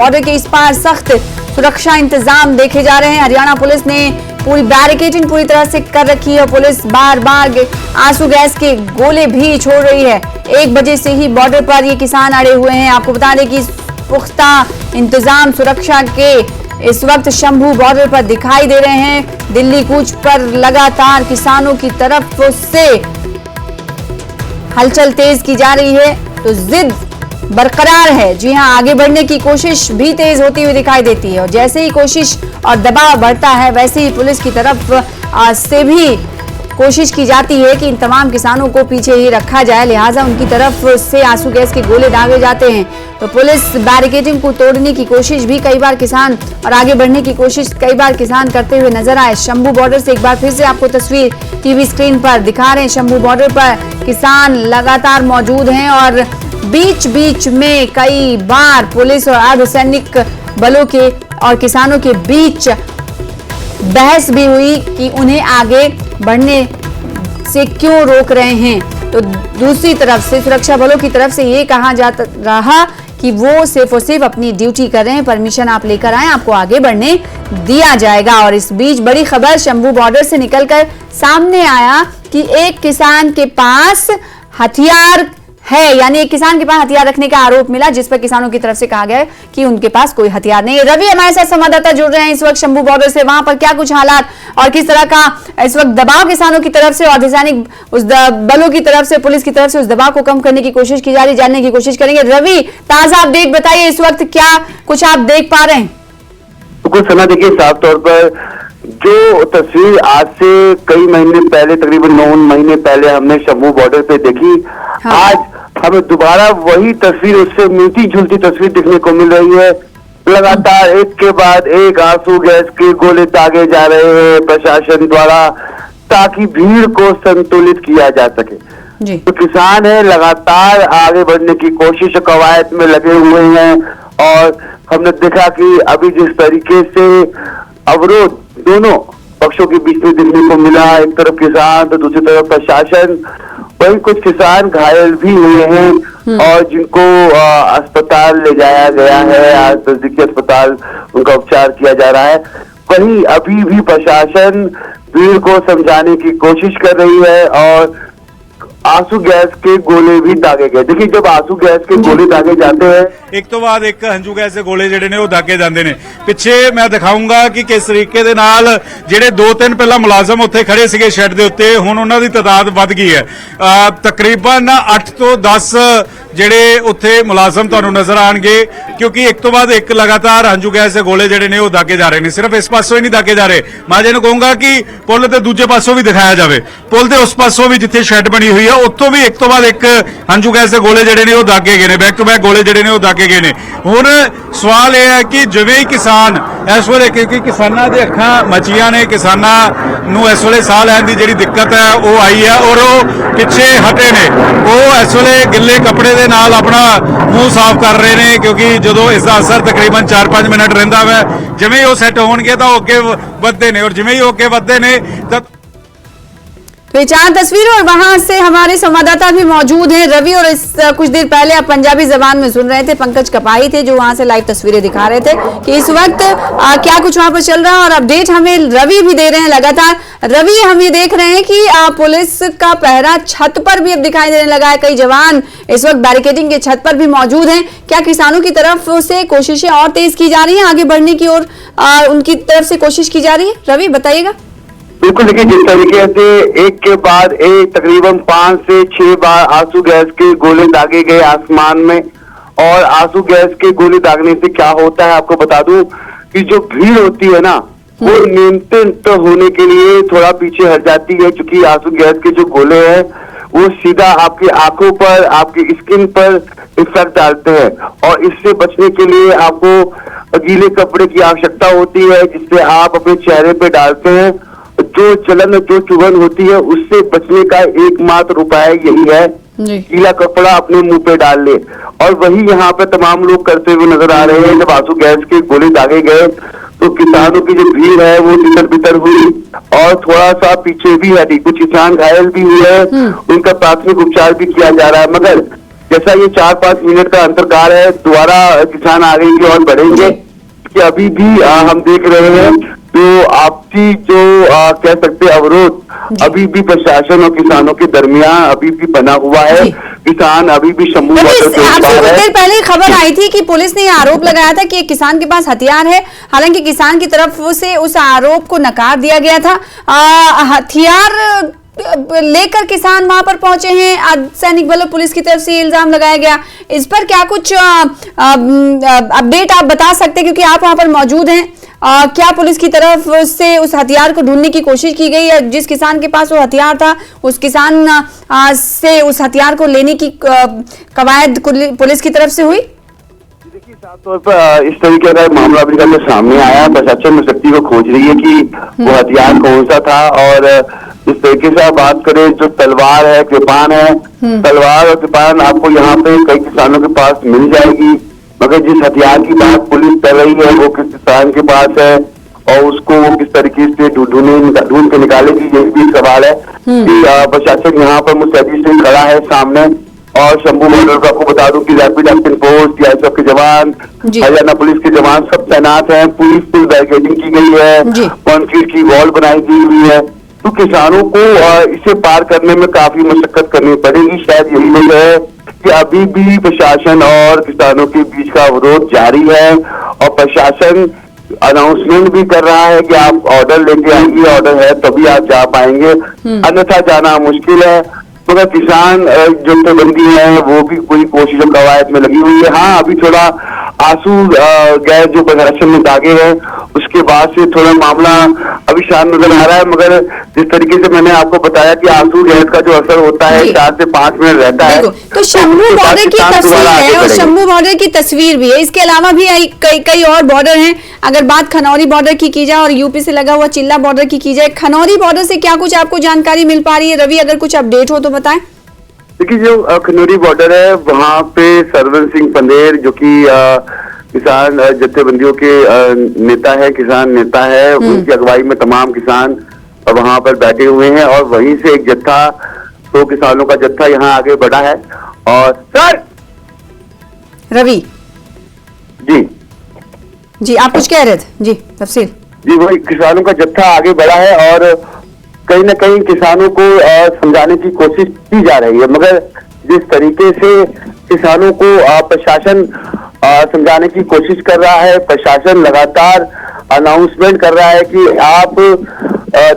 Border के इस पार सख्त सुरक्षा इंतजाम देखे जा रहे हैं। हरियाणा पुलिस ने पूरी बैरिकेडिंग पूरी तरह से कर रखी है। पुलिस बार बार आंसू गैस के गोले भी छोड़ रही है। 1 बजे से ही बॉर्डर पर ये किसान अड़े हुए हैं। आपको बता दें कि पुख्ता इंतजाम सुरक्षा के इस वक्त शंभू बॉर्डर पर दिखाई दे रहे हैं। दिल्ली कूच पर लगातार किसानों की तरफ से हलचल तेज की जा रही है, तो जिद बरकरार है। जी हां, आगे बढ़ने की कोशिश भी तेज होती हुई दिखाई देती है और जैसे ही कोशिश और दबाव बढ़ता है वैसे ही पुलिस की तरफ से भी कोशिश की जाती है कि इन तमाम किसानों को पीछे ही रखा जाए, लिहाजा उनकी तरफ से आंसू गैस के गोले दागे जाते हैं। तो पुलिस बैरिकेडिंग को तोड़ने की कोशिश भी कई बार किसान और आगे बढ़ने की कोशिश कई बार किसान करते हुए नजर आए। शंभू बॉर्डर से एक बार फिर से आपको तस्वीर टीवी स्क्रीन पर दिखा रहे हैं। शंभू बॉर्डर पर किसान लगातार मौजूद हैं और बीच बीच में कई बार पुलिस और अर्धसैनिक बलों के और किसानों के बीच बहस भी हुई कि उन्हें आगे बढ़ने से क्यों रोक रहे हैं। तो दूसरी तरफ से सुरक्षा बलों की तरफ से ये कहा जाता रहा कि वो सिर्फ और सिर्फ अपनी ड्यूटी कर रहे हैं, परमिशन आप लेकर आए, आपको आगे बढ़ने दिया जाएगा। और इस बीच बड़ी खबर शंभू बॉर्डर से निकलकर सामने आया कि एक किसान के पास हथियार है, यानी एक किसान के पास हथियार रखने का आरोप मिला, जिस पर किसानों की तरफ से कहा गया कि उनके पास कोई हथियार नहीं है। रवि हमारे साथ संवाददाता जुड़ रहे हैं इस वक्त शंभू बॉर्डर से, वहां पर क्या कुछ हालात और किस तरह का इस वक्त दबाव किसानों की तरफ से और अर्धसैनिक उस बलों की तरफ से, पुलिस की तरफ से उस दबाव को कम करने की कोशिश की जा रही, जानने की कोशिश करेंगे। रवि, ताजा अपडेट बताइए, इस वक्त क्या कुछ आप देख पा रहे हैं? कुछ समय देखिए, साफ तौर पर जो तस्वीर आज से कई महीने पहले, तकरीबन 9 महीने पहले हमने शंभू बॉर्डर पे देखी, हाँ। आज हमें दोबारा वही तस्वीर, उससे मिलती जुलती तस्वीर देखने को मिल रही है। लगातार एक के बाद एक आंसू गैस के गोले दागे जा रहे हैं प्रशासन द्वारा, ताकि भीड़ को संतुलित किया जा सके। जी। तो किसान है लगातार आगे बढ़ने की कोशिश कवायद में लगे हुए हैं और हमने देखा कि अभी जिस तरीके से अवरोध दोनों पक्षों के बीच में देखने को मिला, एक तरफ किसान तो दूसरी तरफ प्रशासन, वही कुछ किसान घायल भी हुए हैं और जिनको अस्पताल ले जाया गया है। आज नजदीकी अस्पताल उनका उपचार किया जा रहा है। वहीं अभी भी प्रशासन भीड़ को समझाने की कोशिश कर रही है और आंसू गैस के गोले भी दागे गए। देखिए, जब आंसू गैस के गोले दागे जाते हैं, एक तो बाद एक हंजू गैस ਦੇ ਗੋਲੇ ਜਿਹੜੇ ਨੇ ਉਹ ਦਾਗੇ ਜਾਂਦੇ ਨੇ। ਪਿੱਛੇ ਮੈਂ ਦਿਖਾਉਂਗਾ ਕਿ ਕਿਸ ਤਰੀਕੇ ਦੇ ਨਾਲ ਜਿਹੜੇ 2-3 ਪਹਿਲਾਂ ਮੁਲਾਜ਼ਮ ਉੱਥੇ ਖੜੇ ਸੀਗੇ ਸ਼ੈੱਡ ਦੇ ਉੱਤੇ, ਹੁਣ ਉਹਨਾਂ ਦੀ ਤਾਦਾਦ ਵੱਧ ਗਈ ਹੈ। ਤਕਰੀਬਨ 8 ਤੋਂ 10 ਜਿਹੜੇ ਉੱਥੇ ਮੁਲਾਜ਼ਮ ਤੁਹਾਨੂੰ ਨਜ਼ਰ ਆਣਗੇ, ਕਿਉਂਕਿ ਇੱਕ ਤੋਂ ਬਾਅਦ ਇੱਕ ਲਗਾਤਾਰ ਹੰਝੂ ਗੈਸ ਦੇ ਗੋਲੇ ਜਿਹੜੇ ਨੇ ਉਹ ਦਾਗੇ ਜਾ ਰਹੇ ਨੇ। ਸਿਰਫ ਇਸ ਪਾਸੋਂ ਹੀ ਨਹੀਂ ਦਾਗੇ ਜਾ ਰਹੇ, ਮੈਂ ਜਿਹਨੂੰ ਕਹੂੰਗਾ ਕਿ ਪੁਲ ਦੇ ਦੂਜੇ ਪਾਸੋਂ ਵੀ ਦਿਖਾਇਆ ਜਾਵੇ। ਪੁਲ ਦੇ ਉਸ ਪਾਸੋਂ ਵੀ ਜਿੱਥੇ ਸ਼ੈੱਡ ਬਣੀ ਹੋਈ ਹੈ ਉੱਥੋਂ ਵੀ ਇੱਕ ਤੋਂ ਬਾਅਦ ਇੱਕ ਹੰਝੂ ਗੈਸ ਦੇ ਗੋਲੇ ਜਿਹੜੇ ਨੇ ਉਹ ਦਾਗੇ ਗਏ ਨੇ, ਬੈਕ ਟੂ ਬੈਕ ਗੋਲੇ ਜਿਹੜੇ ਨੇ ਉਹ ਦਾਗੇ ਗਏ ਨੇ। ਹੁਣ ਸਵਾਲ ਇਹ ਹੈ ਕਿ ਜਿਵੇਂ ਹੀ ਕਿਸਾਨ ਇਸ ਵੇਲੇ, ਕਿਉਂਕਿ ਕਿਸਾਨਾਂ ਦੇ ਅੱਖਾਂ ਮਚੀਆਂ ਨੇ, ਕਿਸਾਨਾਂ ਨੂੰ ਇਸ ਵੇਲੇ ਸਾਹ ਲੈਣ ਦੀ ਜਿਹੜੀ ਦਿੱਕਤ ਹੈ ਉਹ ਆਈ ਹੈ ਔਰ ਉਹ ਪਿੱਛੇ ਹਟੇ ਨੇ। ਉਹ ਇਸ ਵੇਲੇ ਗਿੱਲੇ ਕੱਪੜੇ ਦੇ ਨਾਲ ਆਪਣਾ ਮੂੰਹ ਸਾਫ਼ ਕਰ ਰਹੇ ਨੇ, ਕਿਉਂਕਿ ਜਦੋਂ ਇਸ ਦਾ ਅਸਰ ਤਕਰੀਬਨ 4-5 ਮਿੰਟ ਰਹਿੰਦਾ ਵਾ, ਜਿਵੇਂ ਹੀ ਉਹ ਸੈੱਟ ਹੋਣਗੇ ਤਾਂ ਉਹ ਅੱਗੇ ਵੱਧਦੇ ਨੇ ਔਰ ਜਿਵੇਂ ਹੀ ਉਹ ਅੱਗੇ ਵੱਧਦੇ ਨੇ ਤਾਂ तो ये 4 तस्वीरें और वहां से हमारे संवाददाता भी मौजूद हैं रवि, और इस कुछ देर पहले आप पंजाबी जबान में सुन रहे थे, पंकज कपाही थे जो वहां से लाइव तस्वीरें दिखा रहे थे कि इस वक्त क्या कुछ वहां पर चल रहा है और अपडेट हमें रवि भी दे रहे हैं लगातार। रवि, हम ये देख रहे हैं कि पुलिस का पहरा छत पर भी अब दिखाई देने लगा है, कई जवान इस वक्त बैरिकेडिंग के छत पर भी मौजूद हैं। क्या किसानों की तरफ से कोशिशें और तेज की जा रही है आगे बढ़ने की ओर, उनकी तरफ से कोशिश की जा रही है? रवि, बताइएगा। बिल्कुल, देखिए जिस तरीके से एक के बाद एक तकरीबन 5 से 6 बार आंसू गैस के गोले दागे गए आसमान में, और आंसू गैस के गोले दागने से क्या होता है आपको बता दूं कि जो भीड़ होती है ना, वो नियंत्रित होने के लिए थोड़ा पीछे हट जाती है, क्योंकि आंसू गैस के जो गोले हैं वो सीधा आपकी आंखों पर, आपकी स्किन पर इफेक्ट डालते हैं और इससे बचने के लिए आपको गीले कपड़े की आवश्यकता होती है, जिससे आप अपने चेहरे पे डालते हैं। जो जलन, जो चुभन होती है, उससे बचने का एकमात्र उपाय यही है, गीला कपड़ा अपने मुंह पे डाल ले, और वही यहाँ पे तमाम लोग करते हुए नजर आ रहे हैं। जब आंसू गैस के गोले दागे गए तो किसानों की जो भीड़ है वो तितर बितर हुई और थोड़ा सा पीछे भी हटी। कुछ किसान घायल भी हुए हैं, उनका प्राथमिक उपचार भी किया जा रहा है, मगर जैसा ये 4-5 मिनट का अंतरकाल है, दोबारा किसान आगे की ओर बढ़ेंगे कि अभी भी हम देख रहे हैं तो आपसी जो कह सकते हैं अवरोध अभी भी प्रशासन और किसानों के दरमियान अभी भी बना हुआ है। किसान अभी भी शंभू बॉर्डर पे आपसे कुछ देर पहले खबर आई थी कि पुलिस ने आरोप लगाया था कि एक किसान के पास हथियार है, हालांकि किसान की तरफ से उस आरोप को नकार दिया गया था। हथियार लेकर किसान वहां पर पहुंचे हैं, सैनिक बलों पुलिस की तरफ से ये इल्जाम लगाया गया। इस पर क्या कुछ अपडेट आप बता सकते हैं, क्योंकि आप वहां पर मौजूद हैं? क्या पुलिस की तरफ से उस हथियार को ढूंढने की कोशिश की गई है? जिस किसान के पास वो हथियार था उस किसान से उस हथियार को लेने की कवायद पुलिस की तरफ से हुई? देखिए, साफ तौर पर इस तरीके का मामला अभी कल सामने आया। प्रशासन शक्ति को खोज रही है कि वो हथियार कौन सा था, और इस तरीके से आप बात करें जो तलवार है, कृपान है, तलवार और कृपान आपको यहाँ पे कई किसानों के पास मिल जाएगी, मगर जिस हथियार की बात पुलिस कर रही है वो किस किसान के पास है और उसको वो किस तरीके से ढूंढ के निकालेगी, ये भी सवाल है। कि प्रशासन यहाँ पर मुस्तैदी से खड़ा है सामने, और शंभू बॉर्डर को आपको बता दूं कि रैपिड एक्शन फोर्स, सीआईएसएफ के जवान, हरियाणा पुलिस के जवान सब तैनात हैं। पुलिस फुल बैरिकेडिंग की गई है, कंक्रीट की वॉल बनाई हुई है, तो किसानों को इसे पार करने में काफी मशक्कत करनी पड़ेगी। शायद यही वजह है कि अभी भी प्रशासन और किसानों के बीच का अवरोध जारी है, और प्रशासन अनाउंसमेंट भी कर रहा है कि आप ऑर्डर लेके आएंगे, ऑर्डर है तभी आप जा पाएंगे, अन्यथा जाना मुश्किल है। मगर किसान जो जथेबंदी है वो भी पूरी कोशिश और कवायद में लगी हुई है। हाँ, अभी थोड़ा आंसू गैस जो प्रशासन में दागे हैं उसके बाद से थोड़ा मामला अभी शांत नजर आ रहा है, मगर जिस तरीके से मैंने आपको बताया कि आंसू गैस का जो असर होता है 4 से 5 मिनट रहता है। तो शंभू बॉर्डर की तस्वीर है और शंभू बॉर्डर की तस्वीर भी है, इसके अलावा भी कई और बॉर्डर हैं। अगर बात खनौरी बॉर्डर की जाए और यूपी से लगा हुआ चिल्ला बॉर्डर की जाए, खनौरी बॉर्डर से क्या कुछ आपको जानकारी मिल पा रही है? रवि, अगर कुछ अपडेट हो तो बताएं। देखिए, जो खनौरी बॉर्डर है वहाँ पे सरवन सिंह पंदेर जो कि किसान जथेबंदियों के नेता है, किसान नेता है, उनकी अगुवाई में तमाम किसान वहाँ पर बैठे हुए हैं, और वहीं से एक जत्था, तो किसानों का जत्था यहाँ आगे बढ़ा है। और सर रवि जी आप कुछ कह रहे थे? जी तफसील। जी, वही किसानों का जत्था आगे बढ़ा है और कहीं न कहीं किसानों को समझाने की कोशिश की जा रही है, मगर जिस तरीके से किसानों को प्रशासन समझाने की कोशिश कर रहा है, प्रशासन लगातार अनाउंसमेंट कर रहा है कि आप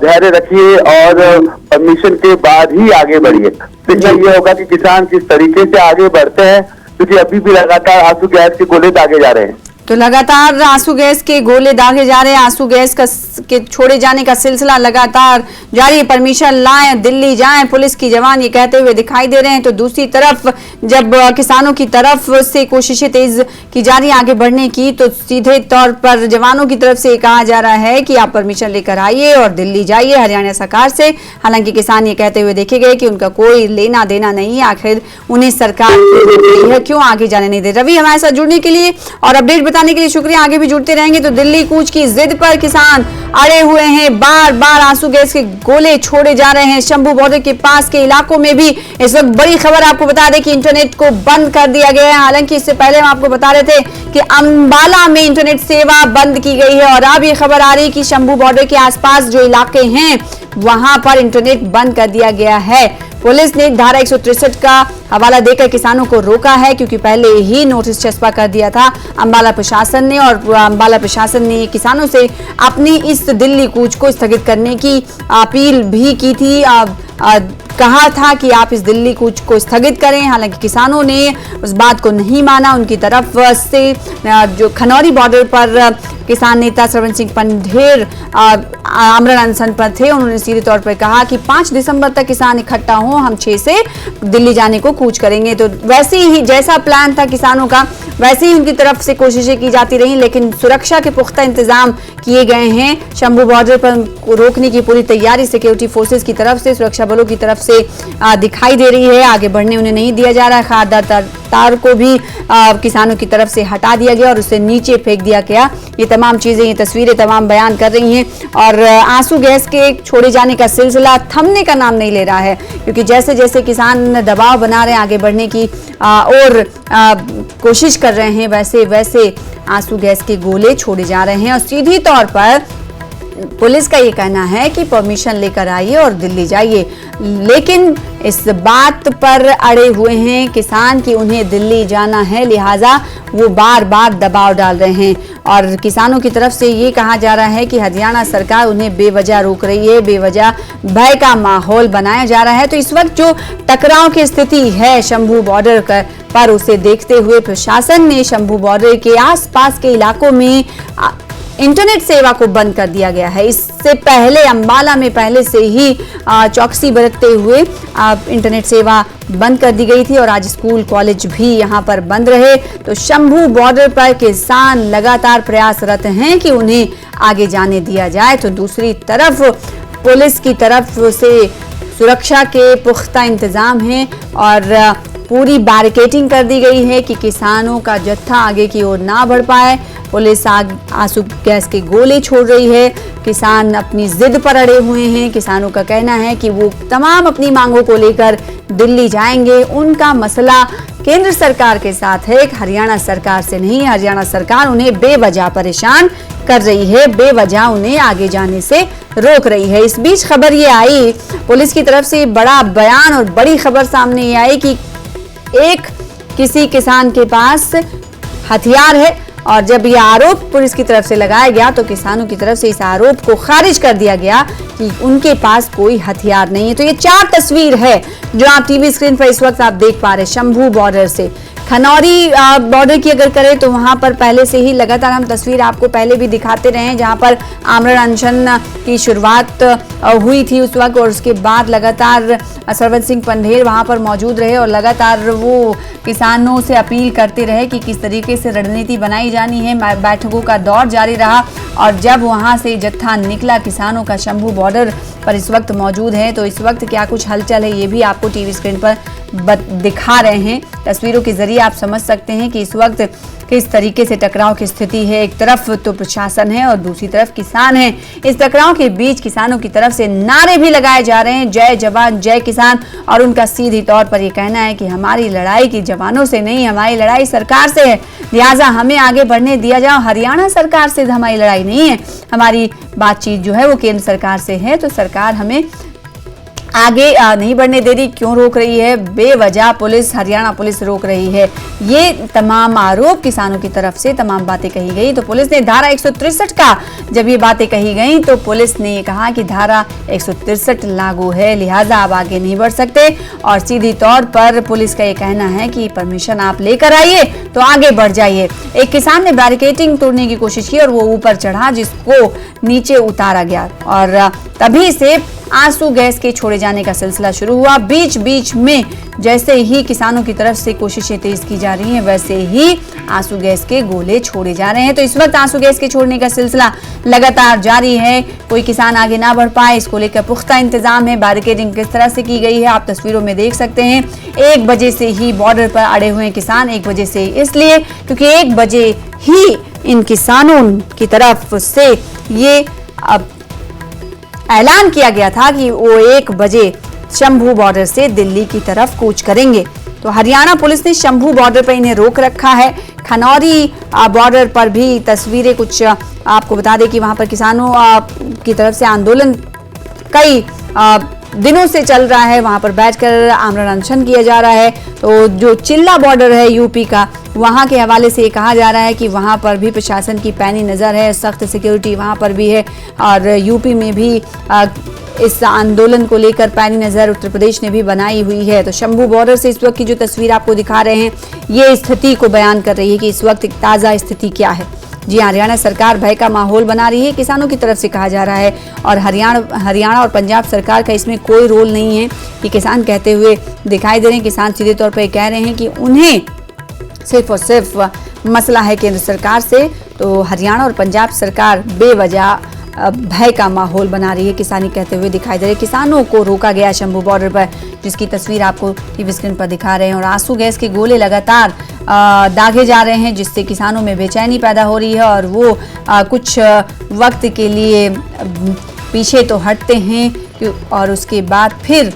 धैर्य रखिए और परमिशन के बाद ही आगे बढ़िए। तो ये होगा कि किसान किस तरीके से आगे बढ़ते हैं, क्योंकि अभी भी लगातार आंसू गैस के गोले दागे जा रहे हैं। तो लगातार आंसू गैस के गोले दागे जा रहे हैं, आंसू गैस के छोड़े जाने का सिलसिला लगातार जारी। परमिशन लाएं, दिल्ली जाएं, पुलिस की जवान ये कहते हुए दिखाई दे रहे हैं। तो दूसरी तरफ जब किसानों की तरफ से कोशिशें तेज की जा रही आगे बढ़ने की, तो सीधे तौर पर जवानों की तरफ से कहा जा रहा है कि आप परमिशन लेकर आइए और दिल्ली जाइए हरियाणा सरकार से। हालांकि किसान ये कहते हुए देखे गए कि उनका कोई लेना देना नहीं है, आखिर उन्हें सरकार है क्यों आगे जाने नहीं दे। रवि, हमारे साथ जुड़ने के लिए और अपडेट बताने के लिए शुक्रिया। आगे भी जुड़ते रहेंगे। तो दिल्ली कूच की जिद पर किसान अड़े हुए हैं, बार बार आंसू गैस के गोले छोड़े जा रहे हैं। शंभू बॉर्डर के पास के इलाकों में भी इस वक्त बड़ी खबर आपको बता दें कि इंटरनेट को बंद कर दिया गया है। हालांकि इससे पहले हम आपको बता रहे थे कि अंबाला में इंटरनेट सेवा बंद की गई है, और अब ये खबर आ रही है कि शंभू बॉर्डर के आसपास जो इलाके हैं वहां पर इंटरनेट बंद कर दिया गया है। पुलिस ने धारा 163 का हवाला देकर किसानों को रोका है, क्योंकि पहले ही नोटिस चस्पा कर दिया था अंबाला प्रशासन ने, और अंबाला प्रशासन ने किसानों से अपनी इस दिल्ली कूच को स्थगित करने की अपील भी की थी। कहा था कि आप इस दिल्ली कूच को स्थगित करें। हालांकि किसानों ने उस बात को नहीं माना। उनकी तरफ से जो खनौरी बॉर्डर पर किसान नेता सरवन सिंह पंदेर आमरण अनशन पर थे, उन्होंने सीधे तौर पर कहा कि 5 दिसंबर तक किसान इकट्ठा हों, हम 6 से दिल्ली जाने को कूच करेंगे। तो वैसे ही जैसा प्लान था किसानों का, वैसे ही उनकी तरफ से कोशिशें की जाती रही, लेकिन सुरक्षा के पुख्ता इंतजाम किए गए हैं। शंभू बॉर्डर पर रोकने की पूरी तैयारी सिक्योरिटी फोर्सेस की तरफ से, सुरक्षा बलों की तरफ से दिखाई दे रही है। आगे बढ़ने उन्हें नहीं दिया जा रहा है। खासदार तार को भी किसानों की तरफ से हटा दिया गया और उसे नीचे फेंक दिया गया। ये तमाम चीजें, ये तस्वीरें तमाम बयान कर रही हैं और आंसू गैस के छोड़े जाने का सिलसिला थमने का नाम नहीं ले रहा है, क्योंकि जैसे जैसे किसान दबाव बना रहे हैं आगे बढ़ने की और कोशिश कर रहे हैं, वैसे वैसे आंसू गैस के गोले छोड़े जा रहे हैं। और सीधी तौर पर पुलिस का ये कहना है कि परमिशन लेकर आइए और दिल्ली जाइए, लेकिन इस बात पर अड़े हुए हैं किसान कि उन्हें दिल्ली जाना है, लिहाजा वो बार बार दबाव डाल रहे हैं। और किसानों की तरफ से ये कहा जा रहा है कि हरियाणा सरकार उन्हें बेवजह रोक रही है, बेवजह भय का माहौल बनाया जा रहा है। तो इस वक्त जो टकराव की स्थिति है शंभू बॉर्डर पर, उसे देखते हुए प्रशासन ने शंभू बॉर्डर के आसपास के इलाकों में इंटरनेट सेवा को बंद कर दिया गया है। इससे पहले अंबाला में पहले से ही चौकसी बरतते हुए इंटरनेट सेवा बंद कर दी गई थी और आज स्कूल कॉलेज भी यहां पर बंद रहे। तो शंभू बॉर्डर पर किसान लगातार प्रयासरत हैं कि उन्हें आगे जाने दिया जाए। तो दूसरी तरफ पुलिस की तरफ से सुरक्षा के पुख्ता इंतजाम हैं और पूरी बैरिकेडिंग कर दी गई है कि किसानों का जत्था आगे की ओर ना बढ़ पाए। पुलिस आंसू गैस के गोले छोड़ रही है। किसान अपनी जिद पर अड़े हुए हैं। किसानों का कहना है कि वो तमाम अपनी मांगों को लेकर दिल्ली जाएंगे। उनका मसला केंद्र सरकार के साथ है, हरियाणा सरकार से नहीं। हरियाणा सरकार उन्हें बेवजह परेशान कर रही है, बेवजह उन्हें आगे जाने से रोक रही है। इस बीच खबर ये आई, पुलिस की तरफ से बड़ा बयान और बड़ी खबर सामने ये आई कि एक किसी किसान के पास हथियार है और जब यह आरोप पुलिस की तरफ से लगाया गया तो किसानों की तरफ से इस आरोप को खारिज कर दिया गया कि उनके पास कोई हथियार नहीं है। तो ये 4 तस्वीर है जो आप टीवी स्क्रीन पर इस वक्त आप देख पा रहे हैं शंभू बॉर्डर से। खनौरी बॉर्डर की अगर करें तो वहां पर पहले से ही लगातार हम तस्वीर आपको पहले भी दिखाते रहे हैं, जहां पर आमरण अनशन की शुरुआत हुई थी उस वक्त और उसके बाद लगातार सरवन सिंह पंढेर वहां पर मौजूद रहे और लगातार वो किसानों से अपील करते रहे कि किस तरीके से रणनीति बनाई जानी है। बैठकों का दौर जारी रहा और जब वहां से जत्था निकला किसानों का शंभू बॉर्डर पर इस वक्त मौजूद है। तो इस वक्त क्या कुछ हलचल है ये भी आपको टीवी स्क्रीन पर दिखा रहे हैं। तस्वीरों के जरिए आप समझ सकते हैं कि इस वक्त किस तरीके से टकराव की स्थिति है। एक तरफ तो प्रशासन है और दूसरी तरफ किसान है। इस टकराव के बीच किसानों की तरफ से नारे भी लगाए जा रहे हैं, जय जवान जय किसान। और उनका सीधी तौर पर यह कहना है कि हमारी लड़ाई की जवानों से नहीं, हमारी लड़ाई सरकार से है, लिहाजा हमें आगे बढ़ने दिया जाओ। हरियाणा सरकार से हमारी लड़ाई नहीं है, हमारी बातचीत जो है वो केंद्र सरकार से है। तो सरकार हमें आगे नहीं बढ़ने दे रही, क्यों रोक रही है? बेवजह पुलिस, हरियाणा पुलिस रोक रही है। ये तमाम आरोप किसानों की तरफ से तमाम बातें कही गई। तो पुलिस ने धारा 163 का जब ये बातें कही गई तो पुलिस ने कहा कि धारा 163 लागू है, लिहाजा आप आगे नहीं बढ़ सकते। और सीधी तौर पर पुलिस का ये कहना है कि परमिशन आप लेकर आइए तो आगे बढ़ जाइए। एक किसान ने बैरिकेडिंग तोड़ने की कोशिश की और वो ऊपर चढ़ा, जिसको नीचे उतारा गया और तभी से आंसू गैस के छोड़े जाने का सिलसिला शुरू हुआ। बीच बीच में जैसे ही किसानों की तरफ से कोशिशें तेज की जा रही हैं, वैसे ही आंसू गैस के गोले छोड़े जा रहे हैं। तो इस वक्त आंसू गैस के छोड़ने का सिलसिला लगातार जारी है। कोई किसान आगे ना बढ़ पाए, इसको लेकर पुख्ता इंतजाम है। बैरिकेडिंग किस तरह से की गई है आप तस्वीरों में देख सकते हैं। 1 बजे से ही बॉर्डर पर अड़े हुए हैं किसान। 1 बजे से इसलिए क्योंकि 1 बजे ही इन किसानों की तरफ से ये अब ऐलान किया गया था कि वो 1 बजे शंभू बॉर्डर से दिल्ली की तरफ कूच करेंगे। तो हरियाणा पुलिस ने शंभू बॉर्डर पर इन्हें रोक रखा है। खनौरी बॉर्डर पर भी तस्वीरें कुछ आपको बता दें कि वहां पर किसानों की तरफ से आंदोलन कई दिनों से चल रहा है। वहां पर बैठकर आमरण अनशन किया जा रहा है। तो जो चिल्ला बॉर्डर है यूपी का, वहां के हवाले से ये कहा जा रहा है कि वहां पर भी प्रशासन की पैनी नजर है, सख्त सिक्योरिटी वहां पर भी है। और यूपी में भी इस आंदोलन को लेकर पैनी नजर उत्तर प्रदेश ने भी बनाई हुई है। तो शंभू बॉर्डर से इस वक्त की जो तस्वीर आपको दिखा रहे हैं, ये स्थिति को बयान कर रही है कि इस वक्त एक ताज़ा स्थिति क्या है। जी, हरियाणा सरकार भय का माहौल बना रही है, किसानों की तरफ से कहा जा रहा है। और हरियाणा और पंजाब सरकार का इसमें कोई रोल नहीं है। कि किसान कहते हुए दिखाई दे रहे हैं। किसान सीधे तौर पर कह रहे हैं कि उन्हें सिर्फ और सिर्फ मसला है केंद्र सरकार से। तो हरियाणा और पंजाब सरकार बेवजह भय का माहौल बना रही है, किसानी कहते हुए दिखाई दे रहे। किसानों को रोका गया शंभू बॉर्डर पर, जिसकी तस्वीर आपको टीवी स्क्रीन पर दिखा रहे हैं, और आंसू गैस के गोले लगातार दागे जा रहे हैं, जिससे किसानों में बेचैनी पैदा हो रही है और वो कुछ वक्त के लिए पीछे तो हटते हैं और उसके बाद फिर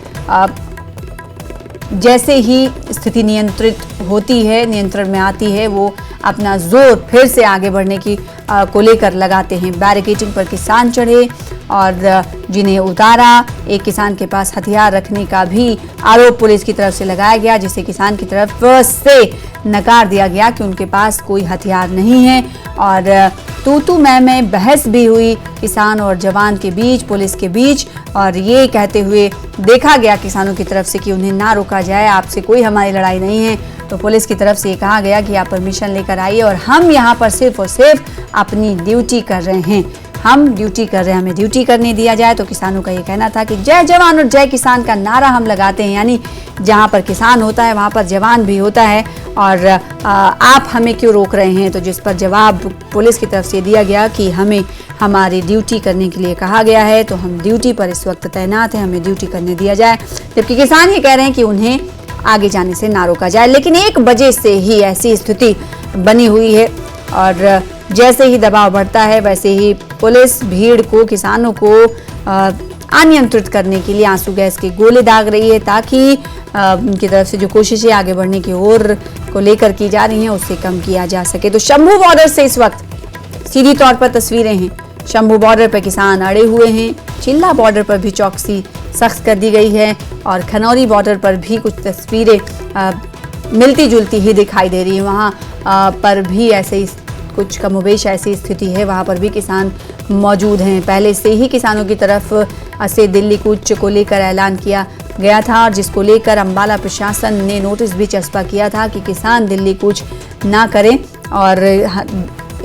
जैसे ही स्थिति नियंत्रित होती है, नियंत्रण में आती है, वो अपना जोर फिर से आगे बढ़ने की को लेकर लगाते हैं। बैरिकेडिंग पर किसान चढ़े और जिन्हें उतारा। एक किसान के पास हथियार रखने का भी आरोप पुलिस की तरफ से लगाया गया, जिसे किसान की तरफ से नकार दिया गया कि उनके पास कोई हथियार नहीं है। और तू मैं बहस भी हुई किसान और जवान के बीच, पुलिस के बीच, और ये कहते हुए देखा गया किसानों की तरफ से कि उन्हें ना रोका जाए, आपसे कोई हमारी लड़ाई नहीं है। तो पुलिस की तरफ से ये कहा गया कि आप परमिशन लेकर आइए और हम यहाँ पर सिर्फ और सिर्फ अपनी ड्यूटी कर रहे हैं, हम ड्यूटी कर रहे हैं, हमें ड्यूटी करने दिया जाए। तो किसानों का ये कहना था कि जय जवान और जय किसान का नारा हम लगाते हैं, यानी जहाँ पर किसान होता है वहाँ पर जवान भी होता है, और आप हमें क्यों रोक रहे हैं। तो जिस पर जवाब पुलिस की तरफ से दिया गया कि हमें हमारी ड्यूटी करने के लिए कहा गया है, तो हम ड्यूटी पर इस वक्त तैनात हैं, हमें ड्यूटी करने दिया जाए। जबकि किसान ये कह रहे हैं कि उन्हें आगे जाने से ना रोका जाए। लेकिन 1 बजे से ही ऐसी स्थिति बनी हुई है और जैसे ही दबाव बढ़ता है वैसे ही पुलिस भीड़ को, किसानों को अनियंत्रित करने के लिए आंसू गैस के गोले दाग रही है, ताकि उनकी तरफ से जो कोशिशें आगे बढ़ने की ओर को लेकर की जा रही हैं उससे कम किया जा सके। तो शंभू बॉर्डर से इस वक्त सीधी तौर पर तस्वीरें हैं। शंभू बॉर्डर पर किसान अड़े हुए हैं, चिल्ला बॉर्डर पर भी चौकसी सख्त कर दी गई है और खनौरी बॉर्डर पर भी कुछ तस्वीरें मिलती जुलती ही दिखाई दे रही है। वहाँ पर भी ऐसे ही कुछ कमोबेश ऐसी स्थिति है, वहाँ पर भी किसान मौजूद हैं। पहले से ही किसानों की तरफ से दिल्ली कूच को लेकर ऐलान किया गया था, और जिसको लेकर अंबाला प्रशासन ने नोटिस भी चस्पा किया था कि किसान दिल्ली कूच ना करें, और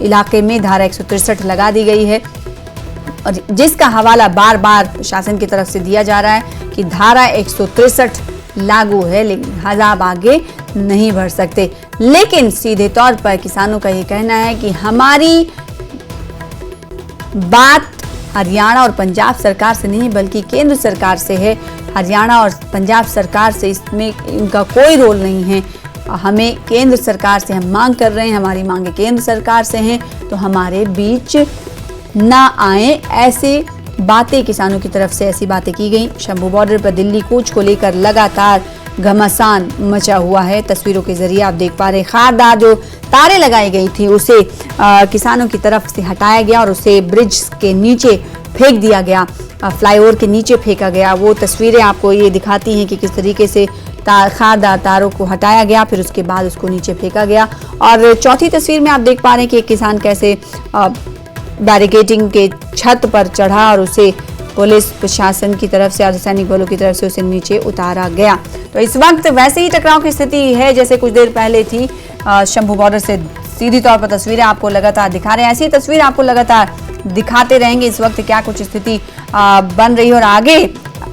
इलाके में धारा 163 लगा दी गई है, और जिसका हवाला बार बार प्रशासन की तरफ से दिया जा रहा है कि धारा 163 लागू है, लेकिन आप आगे नहीं बढ़ सकते। लेकिन सीधे तौर पर किसानों का ये कहना है कि हमारी बात हरियाणा और पंजाब सरकार से नहीं बल्कि केंद्र सरकार से है। हरियाणा और पंजाब सरकार से इसमें इनका कोई रोल नहीं है। हमें केंद्र सरकार से हम मांग कर रहे हैं, हमारी मांगे केंद्र सरकार से हैं, तो हमारे बीच ना आए। ऐसे बातें किसानों की तरफ से ऐसी बातें की गई। शंभू बॉर्डर पर दिल्ली कूच को लेकर लगातार घमासान मचा हुआ है। तस्वीरों के जरिए आप देख पा रहे, खारदार जो तारे लगाई गई थी उसे किसानों की तरफ से हटाया गया और उसे ब्रिज के नीचे फेंक दिया गया, फ्लाईओवर के नीचे फेंका गया। वो तस्वीरें आपको ये दिखाती हैं कि किस तरीके से खारदार तारों को हटाया गया, फिर उसके बाद उसको नीचे फेंका गया। और चौथी तस्वीर में आप देख पा रहे हैं कि एक किसान कैसे बैरिकेडिंग के छत पर चढ़ा और उसे पुलिस प्रशासन की तरफ से, अर्धसैनिक बलों की तरफ से उसे नीचे उतारा गया। तो इस वक्त वैसे ही टकराव की स्थिति है जैसे कुछ देर पहले थी। शंभू बॉर्डर से सीधी तौर पर तस्वीरें आपको लगातार दिखा रहे हैं, ऐसी तस्वीर आपको लगातार दिखाते रहेंगे इस वक्त क्या कुछ स्थिति बन रही है और आगे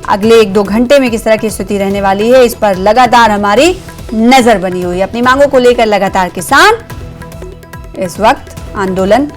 अगले 1-2 घंटे में किस तरह की स्थिति रहने वाली है, इस पर लगातार हमारी नजर बनी हुई है। अपनी मांगों को लेकर लगातार किसान इस वक्त आंदोलन